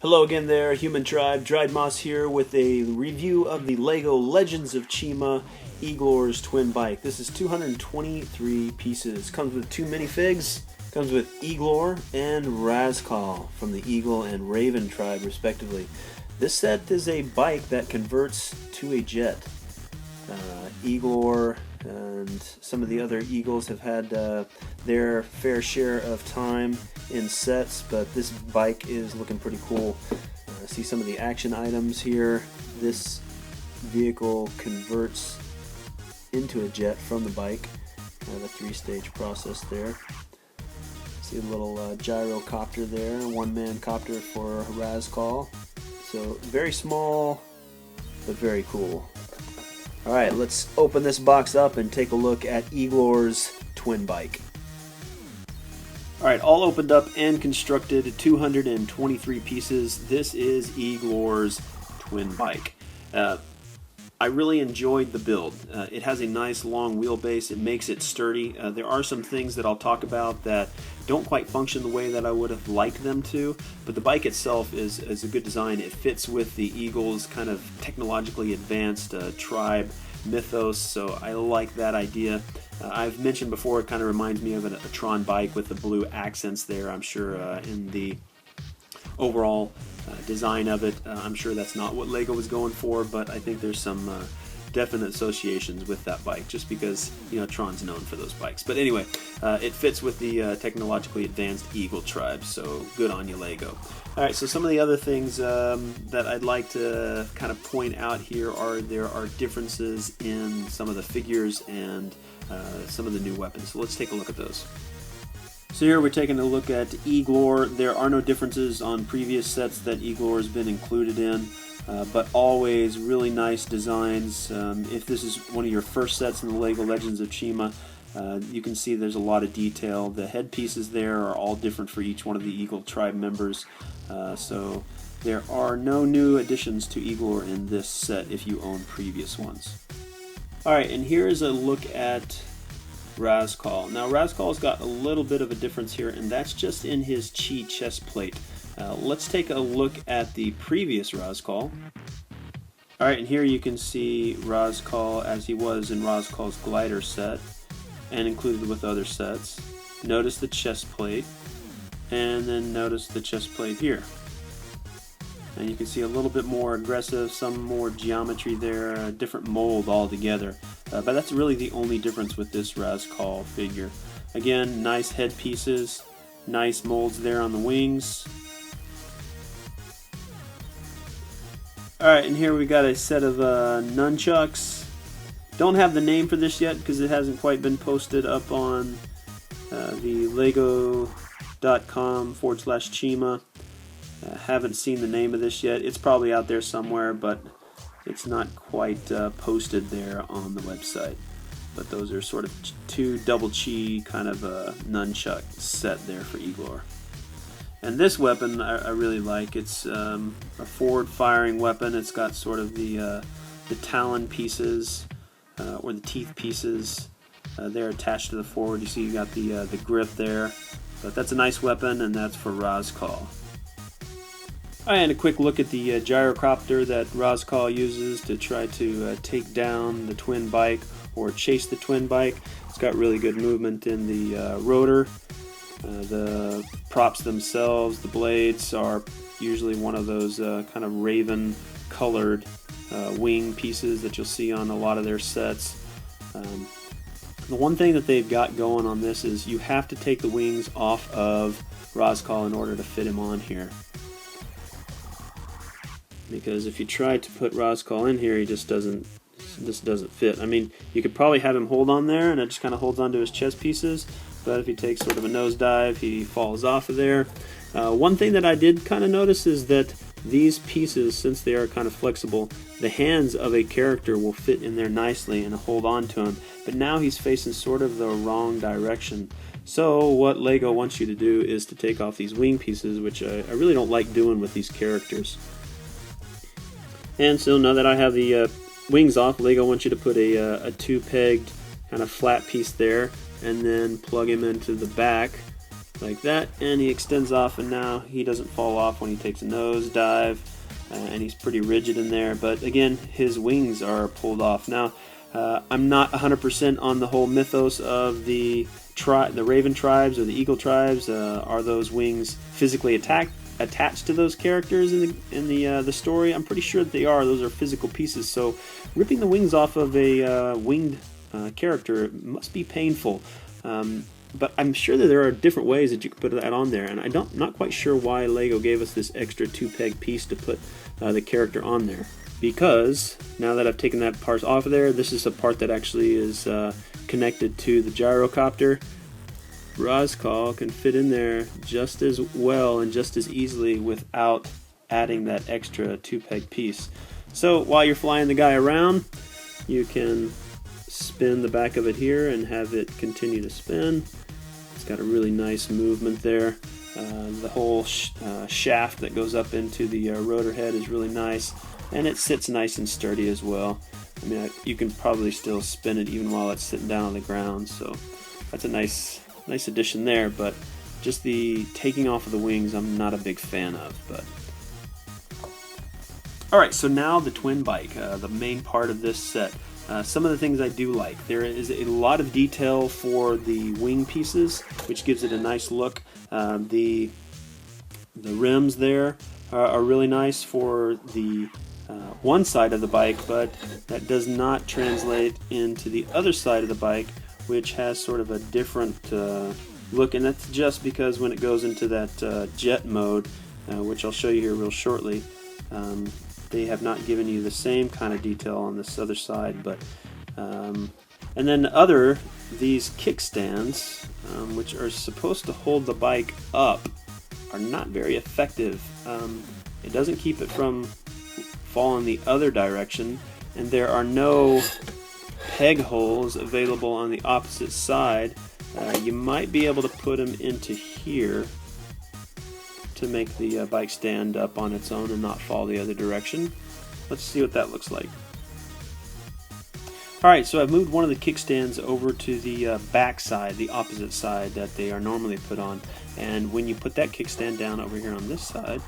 Hello again there, Human Tribe. Dried Moss here with a review of the LEGO Legends of Chima Eglor's twin bike. This is 223 pieces. Comes with two minifigs. Comes with Eglor and Razcal from the Eagle and Raven tribe respectively. This set is a bike that converts to a jet. Eglor and some of the other Eagles have had their fair share of time in sets, but this bike is looking pretty cool. See some of the action items here. This vehicle converts into a jet from the bike. A three-stage process there. See a little gyrocopter there, one-man copter for Razcal. So very small, but very cool. Alright, let's open this box up and take a look at Eglor's twin bike. Alright, all opened up and constructed, 223 pieces. This is Eglor's twin bike. I really enjoyed the build. It has a nice long wheelbase. It makes it sturdy. There are some things that I'll talk about that don't quite function the way that I would have liked them to, but the bike itself is a good design. It fits with the Eagle's kind of technologically advanced tribe mythos, so I like that idea. I've mentioned before, it kind of reminds me of a Tron bike with the blue accents there. I'm sure in the overall design of it, I'm sure that's not what LEGO was going for, but I think there's some definite associations with that bike, just because, you know, Tron's known for those bikes. But anyway, it fits with the technologically advanced Eagle tribe, so good on you, LEGO. Alright, so some of the other things that I'd like to kind of point out here are there are differences in some of the figures and some of the new weapons. So let's take a look at those. So here we're taking a look at Eglor. There are no differences on previous sets that Eglor has been included in, but always really nice designs. If this is one of your first sets in the LEGO Legends of Chima, you can see there's a lot of detail. The headpieces there are all different for each one of the Eagle tribe members, so there are no new additions to Eglor in this set if you own previous ones. Alright, and here's a look at Razcal. Now Razcal's got a little bit of a difference here, and that's just in his chi chest plate. Let's take a look at the previous Razcal. Alright, and here you can see Razcal as he was in Razcal's glider set and included with other sets. Notice the chest plate, and then notice the chest plate here. And you can see a little bit more aggressive, some more geometry there, a different mold altogether. But that's really the only difference with this Razcal figure. Again, nice headpieces, nice molds there on the wings. Alright, and here we got a set of nunchucks. Don't have the name for this yet because it hasn't quite been posted up on the lego.com/Chima. Haven't seen the name of this yet. It's probably out there somewhere, but it's not quite posted there on the website. But those are sort of two double chi kind of nunchuck set there for Eglor. And this weapon I really like. It's a forward firing weapon. It's got sort of the talon pieces or the teeth pieces. They're attached to the forward. You see you got the grip there. But that's a nice weapon, and that's for Razcal. And a quick look at the Gyrocopter that Razcal uses to try to take down the twin bike or chase the twin bike. It's got really good movement in the rotor. The props themselves, the blades, are usually one of those kind of raven colored wing pieces that you'll see on a lot of their sets. The one thing that they've got going on this is you have to take the wings off of Razcal in order to fit him on here. Because if you try to put Razcal in here, he just doesn't fit. I mean, you could probably have him hold on there, and it just kind of holds onto his chest pieces, but if he takes sort of a nosedive, he falls off of there. One thing that I did kind of notice is that these pieces, since they are kind of flexible, the hands of a character will fit in there nicely and hold on to him, but now he's facing sort of the wrong direction. So what LEGO wants you to do is to take off these wing pieces, which I really don't like doing with these characters. And so now that I have the wings off, LEGO wants you to put a two-pegged kind of flat piece there, and then plug him into the back like that, and he extends off, and now he doesn't fall off when he takes a nose dive, and he's pretty rigid in there. But again, his wings are pulled off. Now, I'm not 100% on the whole mythos of the Raven tribes or the Eagle tribes. Are those wings physically attached to those characters in the story? I'm pretty sure that they are. Those are physical pieces. So ripping the wings off of a winged character must be painful. But I'm sure that there are different ways that you could put that on there, and I'm not quite sure why LEGO gave us this extra 2-peg piece to put the character on there. Because now that I've taken that part off of there, this is a part that actually is connected to the gyrocopter. Razcal can fit in there just as well and just as easily without adding that extra 2-peg piece. So while you're flying the guy around, you can spin the back of it here and have it continue to spin. It's got a really nice movement there. The whole shaft that goes up into the rotor head is really nice, and it sits nice and sturdy as well. I mean, you can probably still spin it even while it's sitting down on the ground, so that's a nice addition there. But just the taking off of the wings, I'm not a big fan of. But alright, so now the twin bike, the main part of this set. Some of the things I do like. There is a lot of detail for the wing pieces, which gives it a nice look. The rims there are really nice for the one side of the bike, but that does not translate into the other side of the bike, which has sort of a different look, and that's just because when it goes into that jet mode, which I'll show you here real shortly, they have not given you the same kind of detail on this other side. But and then these kickstands, which are supposed to hold the bike up, are not very effective. It doesn't keep it from falling the other direction, and there are no peg holes available on the opposite side. You might be able to put them into here to make the bike stand up on its own and not fall the other direction. Let's see what that looks like. Alright, so I've moved one of the kickstands over to the back side, the opposite side that they are normally put on. And when you put that kickstand down over here on this side,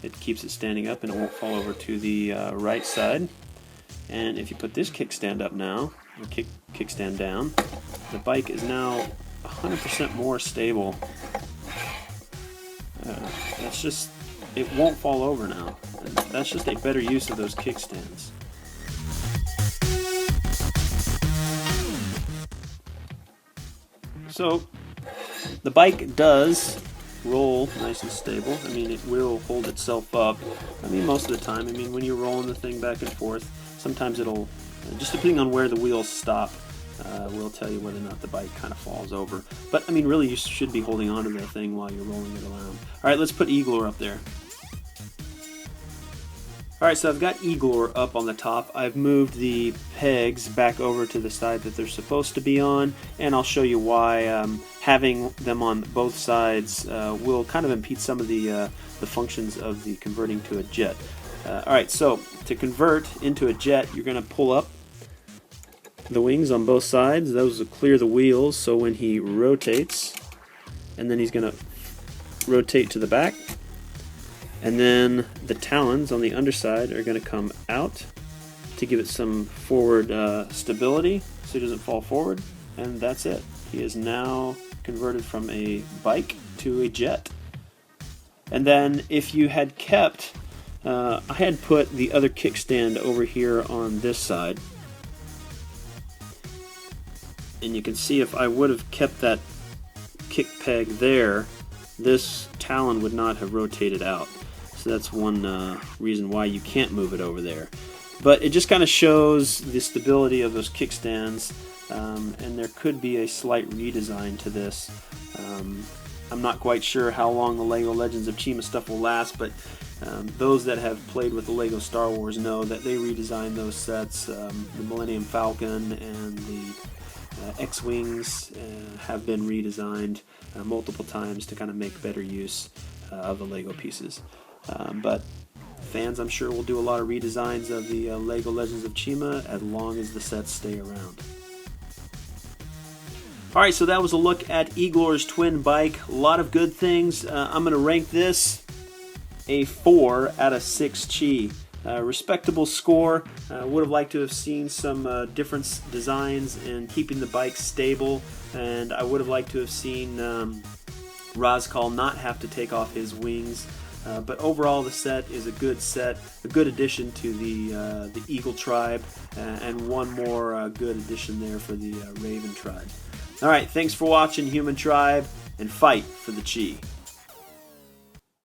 it keeps it standing up and it won't fall over to the right side. And if you put this kickstand up now, or kickstand down, the bike is now 100% more stable. That's just, it won't fall over now. And that's just a better use of those kickstands. So the bike does roll nice and stable. I mean, it will hold itself up. I mean, most of the time. I mean, when you're rolling the thing back and forth, sometimes it'll, just depending on where the wheels stop, will tell you whether or not the bike kind of falls over. But I mean, really, you should be holding on to the thing while you're rolling it around. All right, let's put Eglor up there. Alright, so I've got Eglor up on the top. I've moved the pegs back over to the side that they're supposed to be on, and I'll show you why having them on both sides will kind of impede some of the functions of the converting to a jet. Alright, so to convert into a jet, you're going to pull up the wings on both sides. Those will clear the wheels, so when he rotates, and then he's going to rotate to the back, and then the talons on the underside are going to come out to give it some forward stability so it doesn't fall forward, and that's it. He is now converted from a bike to a jet. And then if you had kept, I had put the other kickstand over here on this side, and you can see if I would have kept that kick peg there, this talon would not have rotated out. So that's one reason why you can't move it over there. But it just kind of shows the stability of those kickstands, and there could be a slight redesign to this. I'm not quite sure how long the LEGO Legends of Chima stuff will last, but those that have played with the LEGO Star Wars know that they redesigned those sets. The Millennium Falcon and the X-Wings have been redesigned multiple times to kind of make better use of the LEGO pieces. But fans, I'm sure, will do a lot of redesigns of the LEGO Legends of Chima as long as the sets stay around. Alright, so that was a look at Eglor's twin bike. A lot of good things. I'm going to rank this a 4 out of 6 Chi. Respectable score. Would have liked to have seen some different designs and keeping the bike stable, and I would have liked to have seen Razcal not have to take off his wings. But overall, the set is a good set, a good addition to the Eagle tribe, and one more good addition there for the Raven tribe. Alright, thanks for watching, Human Tribe, and fight for the Chi.